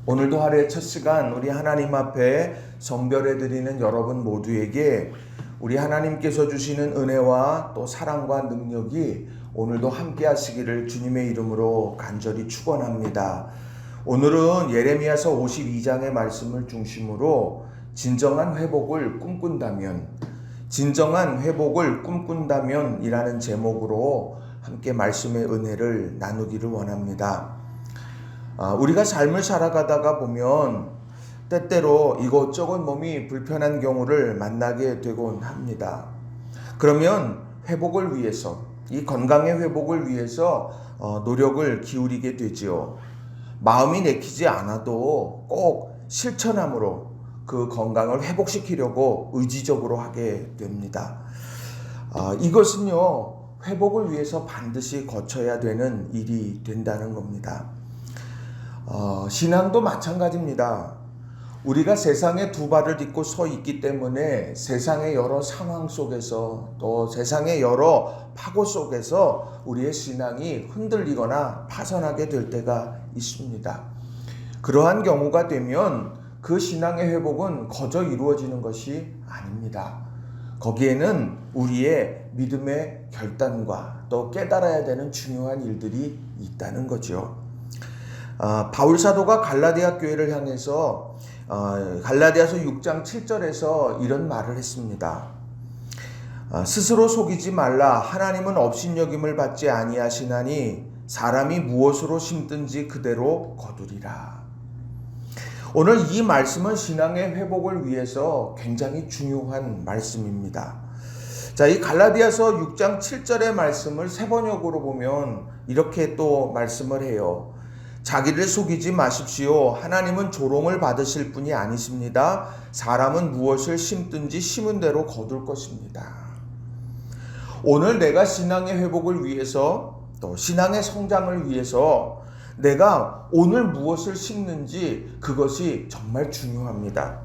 오늘도 하루의 첫 시간 우리 하나님 앞에 성별해 드리는 여러분 모두에게 우리 하나님께서 주시는 은혜와 또 사랑과 능력이 오늘도 함께 하시기를 주님의 이름으로 간절히 축원합니다. 오늘은 예레미야서 52장의 말씀을 중심으로 진정한 회복을 꿈꾼다면 이라는 제목으로 함께 말씀의 은혜를 나누기를 원합니다. 우리가 삶을 살아가다가 보면 때때로 이것저것 몸이 불편한 경우를 만나게 되곤 합니다. 그러면 회복을 위해서, 이 건강의 회복을 위해서 노력을 기울이게 되지요. 마음이 내키지 않아도 꼭 실천함으로 그 건강을 회복시키려고 의지적으로 하게 됩니다. 이것은요, 회복을 위해서 반드시 거쳐야 되는 일이 된다는 겁니다. 신앙도 마찬가지입니다. 우리가 세상에 두 발을 딛고 서 있기 때문에 세상의 여러 상황 속에서 또 세상의 여러 파고 속에서 우리의 신앙이 흔들리거나 파산하게 될 때가 있습니다. 그러한 경우가 되면 그 신앙의 회복은 거저 이루어지는 것이 아닙니다. 거기에는 우리의 믿음의 결단과 또 깨달아야 되는 중요한 일들이 있다는 거죠. 바울 사도가 갈라디아 교회를 향해서 갈라디아서 6장 7절에서 이런 말을 했습니다. 스스로 속이지 말라. 하나님은 업신여김을 받지 아니하시나니 사람이 무엇으로 심든지 그대로 거두리라. 오늘 이 말씀은 신앙의 회복을 위해서 굉장히 중요한 말씀입니다. 자, 이 갈라디아서 6장 7절의 말씀을 세번역으로 보면 이렇게 또 말씀을 해요. 자기를 속이지 마십시오. 하나님은 조롱을 받으실 분이 아니십니다. 사람은 무엇을 심든지 심은 대로 거둘 것입니다. 오늘 내가 신앙의 회복을 위해서 또 신앙의 성장을 위해서 내가 오늘 무엇을 심는지 그것이 정말 중요합니다.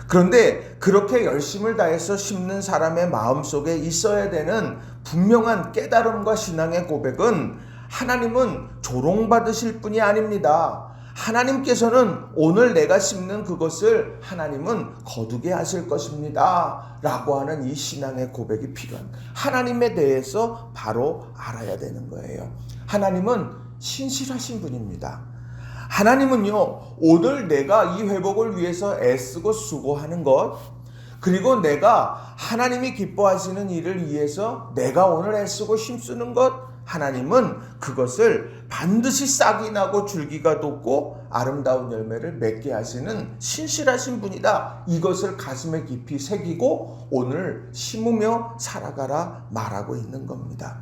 그런데 그렇게 열심을 다해서 심는 사람의 마음속에 있어야 되는 분명한 깨달음과 신앙의 고백은 하나님은 조롱받으실 분이 아닙니다. 하나님께서는 오늘 내가 심는 그것을 하나님은 거두게 하실 것입니다. 라고 하는 이 신앙의 고백이 필요한 하나님에 대해서 바로 알아야 되는 거예요. 하나님은 신실하신 분입니다. 하나님은요, 오늘 내가 이 회복을 위해서 애쓰고 수고하는 것, 그리고 내가 하나님이 기뻐하시는 일을 위해서 내가 오늘 애쓰고 힘쓰는 것, 하나님은 그것을 반드시 싹이 나고 줄기가 돋고 아름다운 열매를 맺게 하시는 신실하신 분이다. 이것을 가슴에 깊이 새기고 오늘 심으며 살아가라 말하고 있는 겁니다.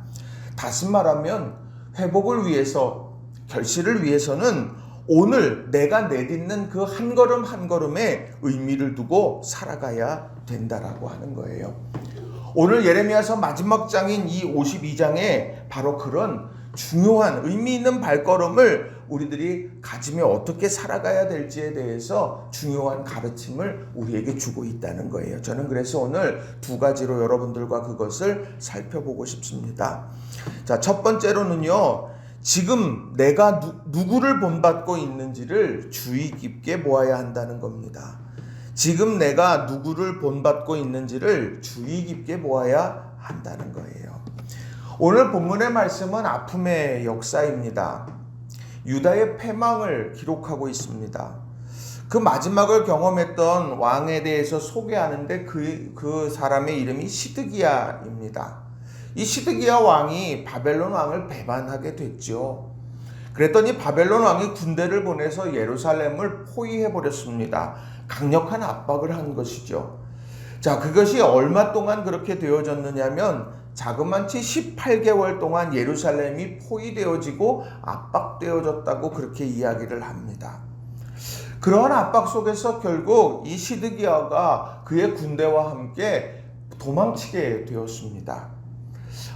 다시 말하면 회복을 위해서, 결실을 위해서는 오늘 내가 내딛는 그 한 걸음 한 걸음에 의미를 두고 살아가야 된다라고 하는 거예요. 오늘 예레미야서 마지막 장인 이 52장에 바로 그런 중요한 의미 있는 발걸음을 우리들이 가지며 어떻게 살아가야 될지에 대해서 중요한 가르침을 우리에게 주고 있다는 거예요. 저는 그래서 오늘 두 가지로 여러분들과 그것을 살펴보고 싶습니다. 자, 첫 번째로는요, 지금 내가 누구를 본받고 있는지를 주의 깊게 보아야 한다는 겁니다. 지금 내가 누구를 본받고 있는지를 주의 깊게 보아야 한다는 거예요. 오늘 본문의 말씀은 아픔의 역사입니다. 유다의 패망을 기록하고 있습니다. 그 마지막을 경험했던 왕에 대해서 소개하는데 그 사람의 이름이 시드기야입니다. 이 시드기야 왕이 바벨론 왕을 배반하게 됐죠. 그랬더니 바벨론 왕이 군대를 보내서 예루살렘을 포위해버렸습니다. 강력한 압박을 한 것이죠. 자, 그것이 얼마 동안 그렇게 되어졌느냐면 자그만치 18개월 동안 예루살렘이 포위되어지고 압박되어졌다고 그렇게 이야기를 합니다. 그러한 압박 속에서 결국 이 시드기야가 그의 군대와 함께 도망치게 되었습니다.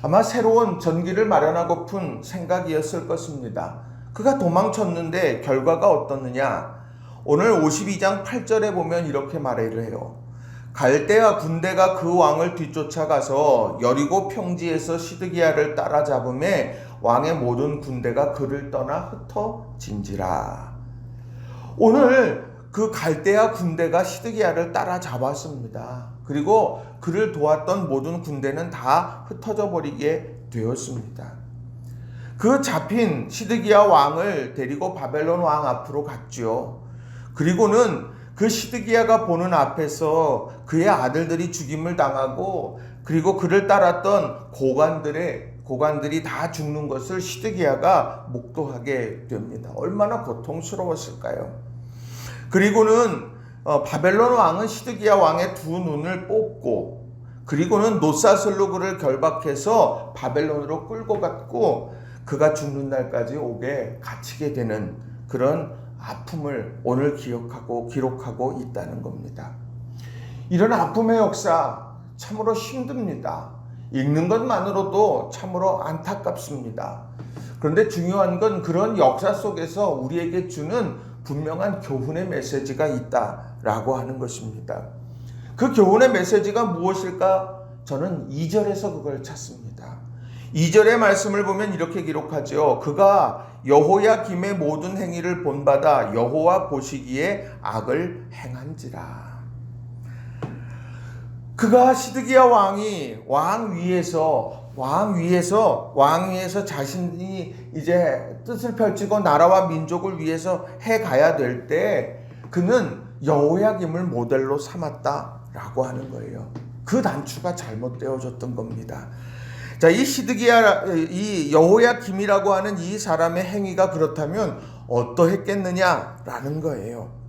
아마 새로운 전기를 마련하고픈 생각이었을 것입니다. 그가 도망쳤는데 결과가 어떻느냐? 오늘 52장 8절에 보면 이렇게 말을 해요. 갈대아 군대가 그 왕을 뒤쫓아가서 여리고 평지에서 시드기야를 따라잡음에 왕의 모든 군대가 그를 떠나 흩어진지라. 오늘 그 갈대아 군대가 시드기야를 따라잡았습니다. 그리고 그를 도왔던 모든 군대는 다 흩어져 버리게 되었습니다. 그 잡힌 시드기야 왕을 데리고 바벨론 왕 앞으로 갔죠. 그리고는 그 시드기야가 보는 앞에서 그의 아들들이 죽임을 당하고, 그리고 그를 따랐던 고관들이 다 죽는 것을 시드기야가 목도하게 됩니다. 얼마나 고통스러웠을까요? 그리고는 바벨론 왕은 시드기야 왕의 두 눈을 뽑고, 그리고는 놋사슬로 그를 결박해서 바벨론으로 끌고 갔고, 그가 죽는 날까지 옥에 갇히게 되는 그런 아픔을 오늘 기록하고 있다는 겁니다. 이런 아픔의 역사 참으로 힘듭니다. 읽는 것만으로도 참으로 안타깝습니다. 그런데 중요한 건 그런 역사 속에서 우리에게 주는 분명한 교훈의 메시지가 있다라고 하는 것입니다. 그 교훈의 메시지가 무엇일까? 저는 2절에서 그걸 찾습니다. 2절의 말씀을 보면 이렇게 기록하죠. 그가 여호야김의 모든 행위를 본받아 여호와 보시기에 악을 행한지라. 그가 시드기야 왕이 왕 위에서 자신이 이제 뜻을 펼치고 나라와 민족을 위해서 해 가야 될 때 그는 여호야김을 모델로 삼았다라고 하는 거예요. 그 단추가 잘못되어졌던 겁니다. 자, 이 여호야김이라고 하는 이 사람의 행위가 그렇다면 어떠했겠느냐라는 거예요.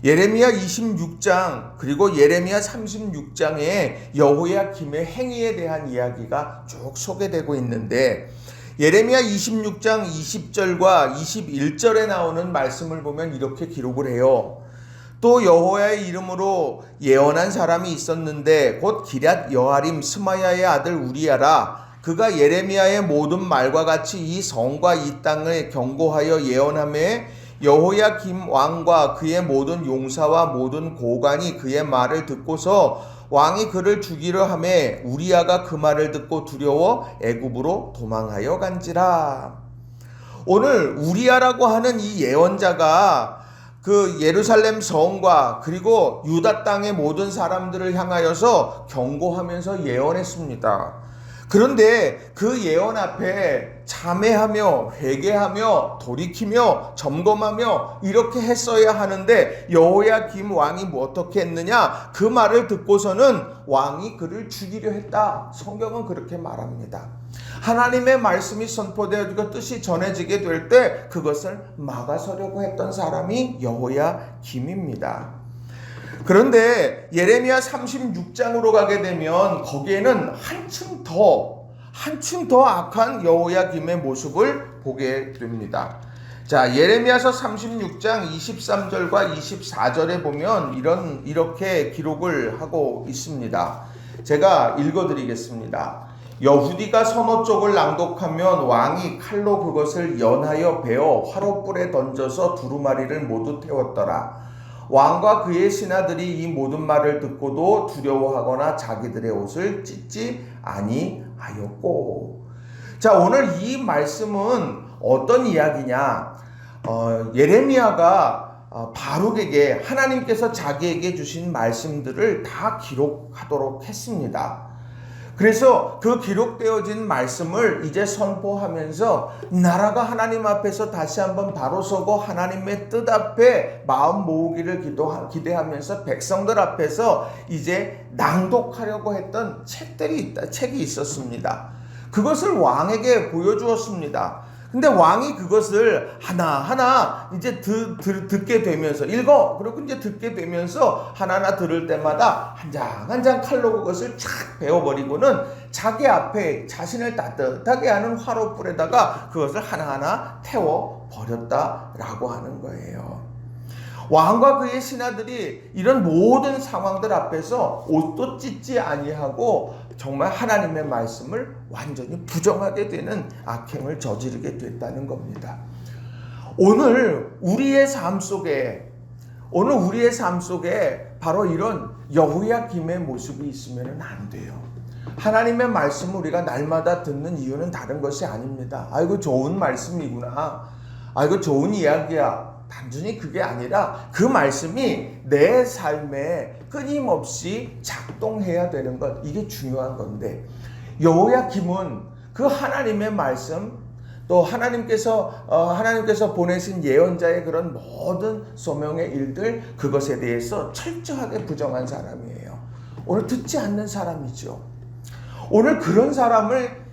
예레미야 26장 그리고 예레미야 36장에 여호야김의 행위에 대한 이야기가 쭉 소개되고 있는데, 예레미야 26장 20절과 21절에 나오는 말씀을 보면 이렇게 기록을 해요. 또 여호와의 이름으로 예언한 사람이 있었는데 곧 기럇 여아림 스마야의 아들 우리야라. 그가 예레미야의 모든 말과 같이 이 성과 이 땅을 경고하여 예언하매 여호야김 왕과 그의 모든 용사와 모든 고관이 그의 말을 듣고서 왕이 그를 죽이려 하매 우리야가 그 말을 듣고 두려워 애굽으로 도망하여 간지라. 오늘 우리야라고 하는 이 예언자가 그 예루살렘 성과 그리고 유다 땅의 모든 사람들을 향하여서 경고하면서 예언했습니다. 그런데 그 예언 앞에 참회하며 회개하며 돌이키며 점검하며 이렇게 했어야 하는데 여호야김 왕이 어떻게 했느냐? 그 말을 듣고서는 왕이 그를 죽이려 했다. 성경은 그렇게 말합니다. 하나님의 말씀이 선포되어지고 뜻이 전해지게 될 때 그것을 막아서려고 했던 사람이 여호야김입니다. 그런데 예레미야 36장으로 가게 되면 거기에는 한층 더 악한 여호야김의 모습을 보게 됩니다. 자, 예레미야서 36장 23절과 24절에 보면 이렇게 기록을 하고 있습니다. 제가 읽어드리겠습니다. 여후디가 서너 쪽을 낭독하면 왕이 칼로 그것을 연하여 베어 화롯불에 던져서 두루마리를 모두 태웠더라. 왕과 그의 신하들이 이 모든 말을 듣고도 두려워하거나 자기들의 옷을 찢지 아니하였고. 자, 오늘 이 말씀은 어떤 이야기냐? 예레미야가 바룩에게 하나님께서 자기에게 주신 말씀들을 다 기록하도록 했습니다. 그래서 그 기록되어진 말씀을 이제 선포하면서 나라가 하나님 앞에서 다시 한번 바로 서고 하나님의 뜻 앞에 마음 모으기를 기대하면서 백성들 앞에서 이제 낭독하려고 했던 책이 있었습니다. 그것을 왕에게 보여주었습니다. 근데 왕이 그것을 하나하나 이제 듣게 되면서 읽어. 그리고 이제 듣게 되면서 하나하나 들을 때마다 한 장 한 장 칼로 그것을 착 베어버리고는 자기 앞에 자신을 따뜻하게 하는 화롯불에다가 그것을 하나하나 태워버렸다라고 하는 거예요. 왕과 그의 신하들이 이런 모든 상황들 앞에서 옷도 찢지 아니하고 정말 하나님의 말씀을 완전히 부정하게 되는 악행을 저지르게 됐다는 겁니다. 오늘 우리의 삶 속에 바로 이런 여호야김의 모습이 있으면 안 돼요. 하나님의 말씀을 우리가 날마다 듣는 이유는 다른 것이 아닙니다. 아이고 좋은 말씀이구나. 아이고 좋은 이야기야. 단순히 그게 아니라 그 말씀이 내 삶에 끊임없이 작동해야 되는 것, 이게 중요한 건데, 여호야김은 그 하나님의 말씀, 또 하나님께서 보내신 예언자의 그런 모든 소명의 일들, 그것에 대해서 철저하게 부정한 사람이에요. 오늘 듣지 않는 사람이죠. 오늘 그런 사람을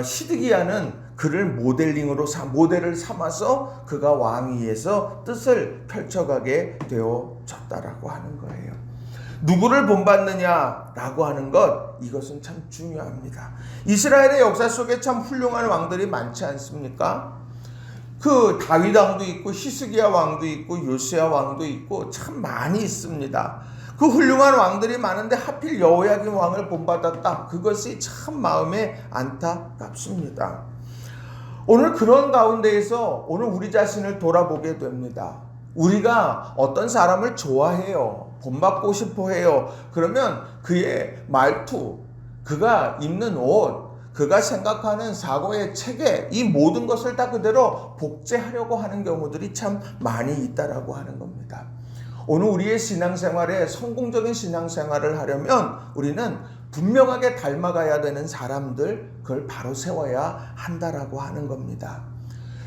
시드기야는 그를 모델을 삼아서 그가 왕위에서 뜻을 펼쳐가게 되어졌다라고 하는 거예요. 누구를 본받느냐라고 하는 것, 이것은 참 중요합니다. 이스라엘의 역사 속에 참 훌륭한 왕들이 많지 않습니까? 그 다윗 왕도 있고 히스기야 왕도 있고 요시야 왕도 있고 참 많이 있습니다. 그 훌륭한 왕들이 많은데 하필 여호야김 왕을 본받았다. 그것이 참 마음에 안타깝습니다. 오늘 그런 가운데에서 오늘 우리 자신을 돌아보게 됩니다. 우리가 어떤 사람을 좋아해요. 본받고 싶어 해요. 그러면 그의 말투, 그가 입는 옷, 그가 생각하는 사고의 체계, 이 모든 것을 다 그대로 복제하려고 하는 경우들이 참 많이 있다라고 하는 겁니다. 오늘 우리의 신앙생활에 성공적인 신앙생활을 하려면 우리는 분명하게 닮아가야 되는 사람들, 그걸 바로 세워야 한다라고 하는 겁니다.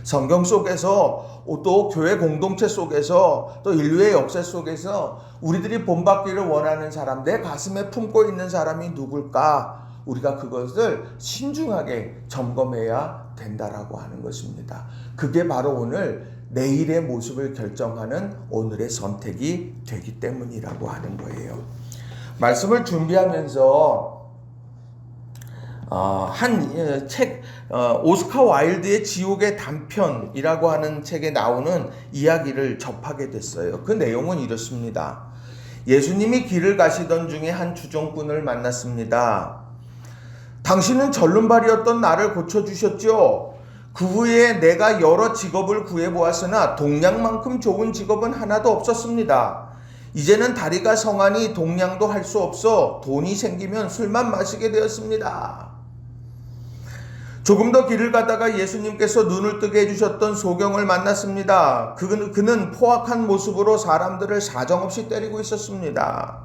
성경 속에서 또 교회 공동체 속에서 또 인류의 역사 속에서 우리들이 본받기를 원하는 사람, 내 가슴에 품고 있는 사람이 누굴까? 우리가 그것을 신중하게 점검해야 된다라고 하는 것입니다. 그게 바로 오늘 내일의 모습을 결정하는 오늘의 선택이 되기 때문이라고 하는 거예요. 말씀을 준비하면서 한 책, 오스카 와일드의 지옥의 단편이라고 하는 책에 나오는 이야기를 접하게 됐어요. 그 내용은 이렇습니다. 예수님이 길을 가시던 중에 한 주정꾼을 만났습니다. 당신은 절름발이었던 나를 고쳐주셨죠? 그 후에 내가 여러 직업을 구해보았으나 동량만큼 좋은 직업은 하나도 없었습니다. 이제는 다리가 성하니 동량도 할 수 없어 돈이 생기면 술만 마시게 되었습니다. 조금 더 길을 가다가 예수님께서 눈을 뜨게 해주셨던 소경을 만났습니다. 그는 포악한 모습으로 사람들을 사정없이 때리고 있었습니다.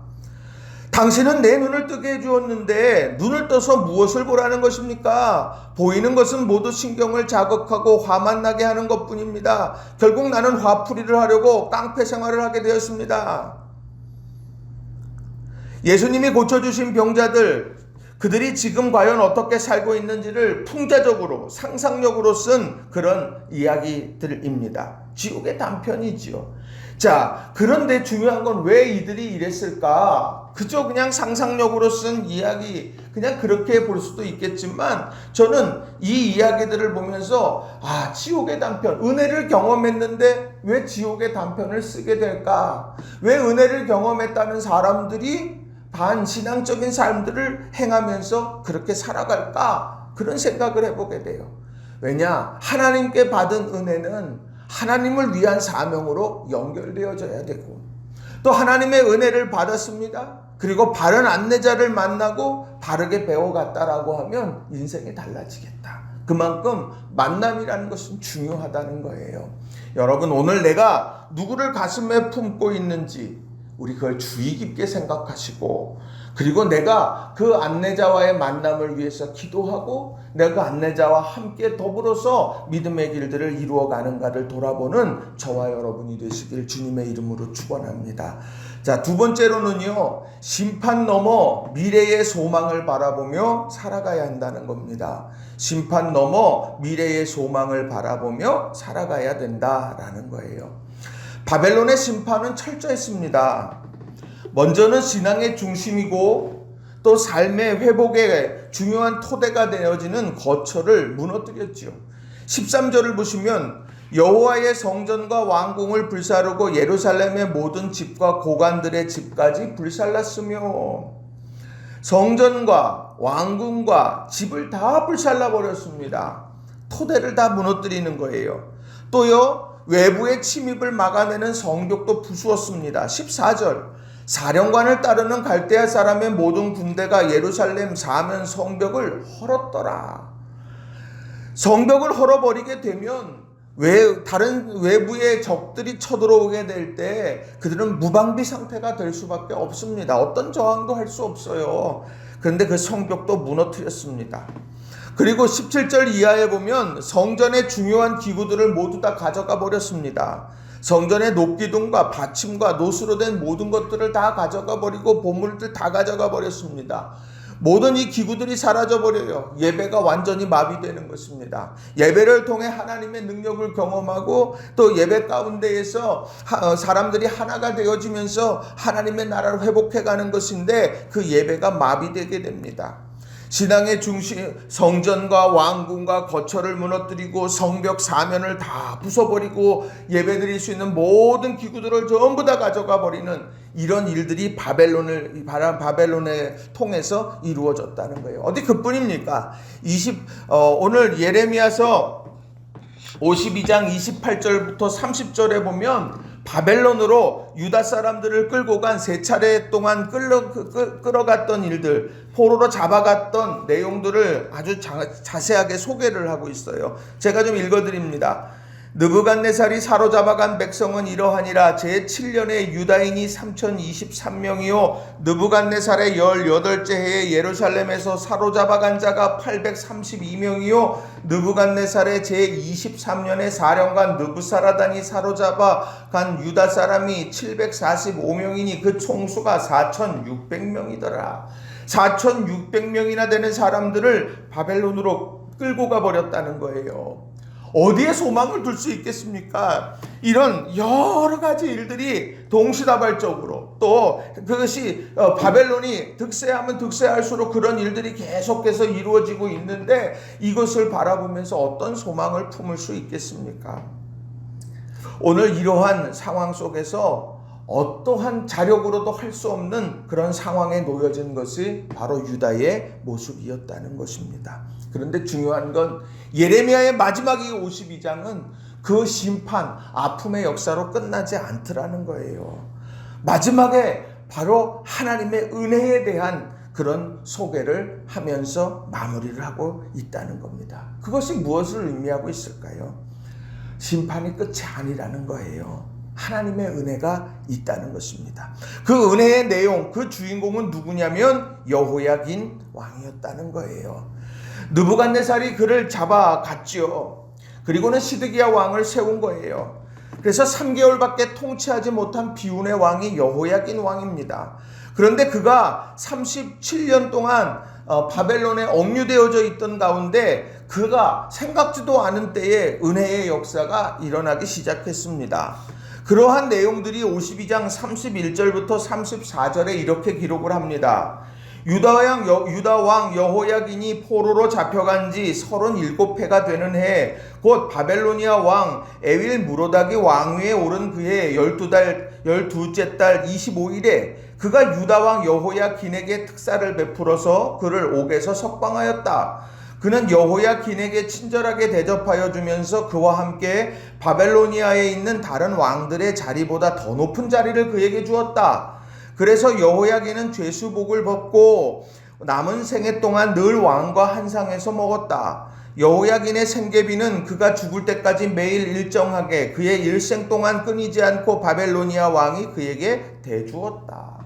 당신은 내 눈을 뜨게 해주었는데 눈을 떠서 무엇을 보라는 것입니까? 보이는 것은 모두 신경을 자극하고 화만 나게 하는 것뿐입니다. 결국 나는 화풀이를 하려고 깡패 생활을 하게 되었습니다. 예수님이 고쳐주신 병자들, 그들이 지금 과연 어떻게 살고 있는지를 풍자적으로 상상력으로 쓴 그런 이야기들입니다. 지옥의 단편이지요. 자, 그런데 중요한 건 왜 이들이 이랬을까? 그저 그냥 상상력으로 쓴 이야기, 그냥 그렇게 볼 수도 있겠지만 저는 이 이야기들을 보면서 지옥의 단편, 은혜를 경험했는데 왜 지옥의 단편을 쓰게 될까? 왜 은혜를 경험했다는 사람들이 반신앙적인 삶들을 행하면서 그렇게 살아갈까? 그런 생각을 해보게 돼요. 왜냐? 하나님께 받은 은혜는 하나님을 위한 사명으로 연결되어져야 되고, 또 하나님의 은혜를 받았습니다. 그리고 바른 안내자를 만나고 바르게 배워갔다라고 하면 인생이 달라지겠다. 그만큼 만남이라는 것은 중요하다는 거예요. 여러분, 오늘 내가 누구를 가슴에 품고 있는지 우리 그걸 주의 깊게 생각하시고, 그리고 내가 그 안내자와의 만남을 위해서 기도하고 내가 그 안내자와 함께 더불어서 믿음의 길들을 이루어가는가를 돌아보는 저와 여러분이 되시길 주님의 이름으로 축원합니다. 자, 두 번째로는요, 심판 넘어 미래의 소망을 바라보며 살아가야 한다는 겁니다. 심판 넘어 미래의 소망을 바라보며 살아가야 된다라는 거예요. 바벨론의 심판은 철저했습니다. 먼저는 신앙의 중심이고 또 삶의 회복의 중요한 토대가 되어지는 거처를 무너뜨렸죠. 13절을 보시면 여호와의 성전과 왕궁을 불사르고 예루살렘의 모든 집과 고관들의 집까지 불살랐으며, 성전과 왕궁과 집을 다 불살라버렸습니다. 토대를 다 무너뜨리는 거예요. 또요, 외부의 침입을 막아내는 성벽도 부수었습니다. 14절, 사령관을 따르는 갈대아 사람의 모든 군대가 예루살렘 사면 성벽을 헐었더라. 성벽을 헐어버리게 되면 다른 외부의 적들이 쳐들어오게 될 때 그들은 무방비 상태가 될 수밖에 없습니다. 어떤 저항도 할 수 없어요. 그런데 그 성벽도 무너뜨렸습니다. 그리고 17절 이하에 보면 성전의 중요한 기구들을 모두 다 가져가 버렸습니다. 성전의 높기둥과 받침과 노수로 된 모든 것들을 다 가져가 버리고 보물들 다 가져가 버렸습니다. 모든 이 기구들이 사라져 버려요. 예배가 완전히 마비되는 것입니다. 예배를 통해 하나님의 능력을 경험하고 또 예배 가운데에서 사람들이 하나가 되어지면서 하나님의 나라를 회복해가는 것인데 그 예배가 마비되게 됩니다. 신앙의 중심, 성전과 왕궁과 거처를 무너뜨리고 성벽 사면을 다 부숴버리고 예배드릴 수 있는 모든 기구들을 전부 다 가져가 버리는 이런 일들이 바벨론을 통해서 이루어졌다는 거예요. 어디 그뿐입니까? 오늘 예레미야서 52장 28절부터 30절에 보면 바벨론으로 유다 사람들을 끌고 간 3차례 동안 끌어갔던 일들, 포로로 잡아갔던 내용들을 아주 자세하게 소개를 하고 있어요. 제가 좀 읽어드립니다. 느부갓네살이 사로잡아간 백성은 이러하니라. 제7년에 유다인이 3023명이요 느부갓네살의 18째 해에 예루살렘에서 사로잡아간 자가 832명이요 느부갓네살의 제23년에 사령관 느부사라단이 사로잡아간 유다 사람이 745명이니 그 총수가 4600명이더라. 4600명이나 되는 사람들을 바벨론으로 끌고 가버렸다는 거예요. 어디에 소망을 둘 수 있겠습니까? 이런 여러 가지 일들이 동시다발적으로 또 그것이 바벨론이 득세하면 득세할수록 그런 일들이 계속해서 이루어지고 있는데 이것을 바라보면서 어떤 소망을 품을 수 있겠습니까? 오늘 이러한 상황 속에서 어떠한 자력으로도 할 수 없는 그런 상황에 놓여진 것이 바로 유다의 모습이었다는 것입니다. 그런데 중요한 건 예레미야의 마지막 이 52장은 그 심판, 아픔의 역사로 끝나지 않더라는 거예요. 마지막에 바로 하나님의 은혜에 대한 그런 소개를 하면서 마무리를 하고 있다는 겁니다. 그것이 무엇을 의미하고 있을까요? 심판이 끝이 아니라는 거예요. 하나님의 은혜가 있다는 것입니다. 그 은혜의 내용, 그 주인공은 누구냐면 여호야긴 왕이었다는 거예요. 느부갓네살이 그를 잡아갔죠. 그리고는 시드기야 왕을 세운 거예요. 그래서 3개월밖에 통치하지 못한 비운의 왕이 여호야긴 왕입니다. 그런데 그가 37년 동안 바벨론에 억류되어져 있던 가운데 그가 생각지도 않은 때에 은혜의 역사가 일어나기 시작했습니다. 그러한 내용들이 52장 31절부터 34절에 이렇게 기록을 합니다. 유다 왕 여호야긴이 포로로 잡혀간 지 37해가 되는 해 곧 바벨로니아 왕 에윌 무로닥이 왕위에 오른 그해 12째 달 25일에 그가 유다 왕 여호야긴에게 특사를 베풀어서 그를 옥에서 석방하였다. 그는 여호야긴에게 친절하게 대접하여 주면서 그와 함께 바벨로니아에 있는 다른 왕들의 자리보다 더 높은 자리를 그에게 주었다. 그래서 여호야긴은 죄수복을 벗고 남은 생애 동안 늘 왕과 한 상에서 먹었다. 여호야긴의 생계비는 그가 죽을 때까지 매일 일정하게 그의 일생 동안 끊이지 않고 바벨로니아 왕이 그에게 대주었다.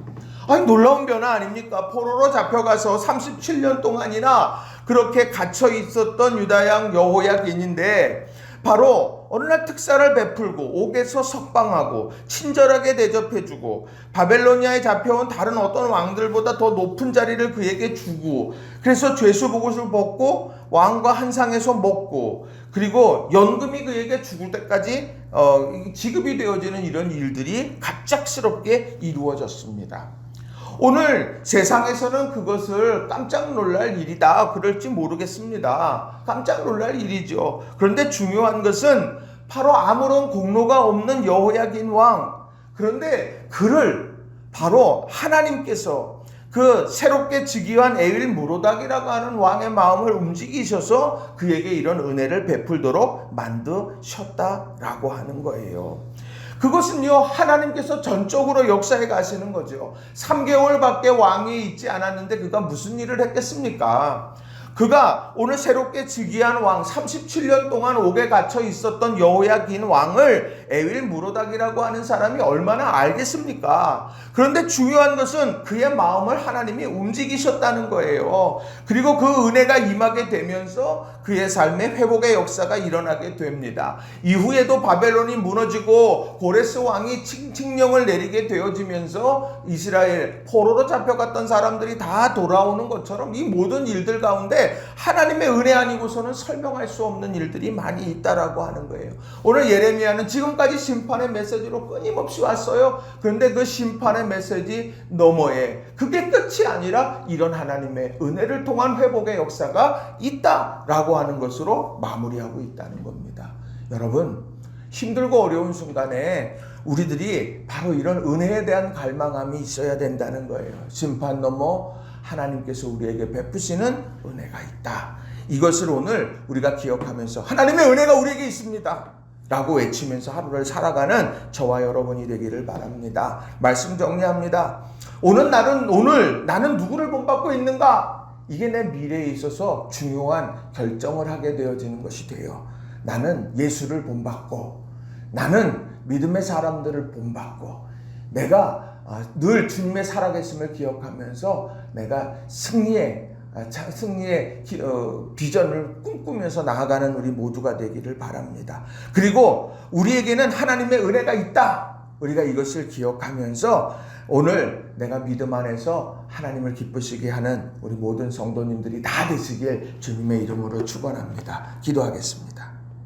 아니, 놀라운 변화 아닙니까? 포로로 잡혀가서 37년 동안이나 그렇게 갇혀 있었던 유다양 여호야긴인데 바로 어느 날 특사를 베풀고 옥에서 석방하고 친절하게 대접해주고 바벨로니아에 잡혀온 다른 어떤 왕들보다 더 높은 자리를 그에게 주고 그래서 죄수복을 벗고 왕과 한 상에서 먹고 그리고 연금이 그에게 죽을 때까지 지급이 되어지는 이런 일들이 갑작스럽게 이루어졌습니다. 오늘 세상에서는 그것을 깜짝 놀랄 일이다 그럴지 모르겠습니다. 깜짝 놀랄 일이죠. 그런데 중요한 것은 바로 아무런 공로가 없는 여호야긴 왕, 그런데 그를 바로 하나님께서 그 새롭게 즉위한 에윌 무로닥이라고 하는 왕의 마음을 움직이셔서 그에게 이런 은혜를 베풀도록 만드셨다라고 하는 거예요. 그것은요, 하나님께서 전적으로 역사에 가시는 거죠. 3개월밖에 왕이 있지 않았는데 그가 무슨 일을 했겠습니까? 그가 오늘 새롭게 즉위한 왕 37년 동안 옥에 갇혀 있었던 여호야긴 왕을 에윌 무로닥이라고 하는 사람이 얼마나 알겠습니까? 그런데 중요한 것은 그의 마음을 하나님이 움직이셨다는 거예요. 그리고 그 은혜가 임하게 되면서 그의 삶에 회복의 역사가 일어나게 됩니다. 이후에도 바벨론이 무너지고 고레스 왕이 칙령을 내리게 되어지면서 이스라엘 포로로 잡혀갔던 사람들이 다 돌아오는 것처럼 이 모든 일들 가운데 하나님의 은혜 아니고서는 설명할 수 없는 일들이 많이 있다라고 하는 거예요. 오늘 예레미야는 지금까지 심판의 메시지로 끊임없이 왔어요. 그런데 그 심판의 메시지 너머에 그게 끝이 아니라 이런 하나님의 은혜를 통한 회복의 역사가 있다라고 하는 것으로 마무리하고 있다는 겁니다. 여러분, 힘들고 어려운 순간에 우리들이 바로 이런 은혜에 대한 갈망함이 있어야 된다는 거예요. 심판 넘어 하나님께서 우리에게 베푸시는 은혜가 있다. 이것을 오늘 우리가 기억하면서 하나님의 은혜가 우리에게 있습니다 라고 외치면서 하루를 살아가는 저와 여러분이 되기를 바랍니다. 말씀 정리합니다. 오늘 나는 누구를 본받고 있는가? 이게 내 미래에 있어서 중요한 결정을 하게 되어지는 것이 돼요. 나는 예수를 본받고, 나는 믿음의 사람들을 본받고, 내가 늘 주님의 살아계심을 기억하면서 내가 승리의 비전을 꿈꾸면서 나아가는 우리 모두가 되기를 바랍니다. 그리고 우리에게는 하나님의 은혜가 있다. 우리가 이것을 기억하면서 오늘 내가 믿음 안에서 하나님을 기쁘시게 하는 우리 모든 성도님들이 다 되시길 주님의 이름으로 축원합니다. 기도하겠습니다.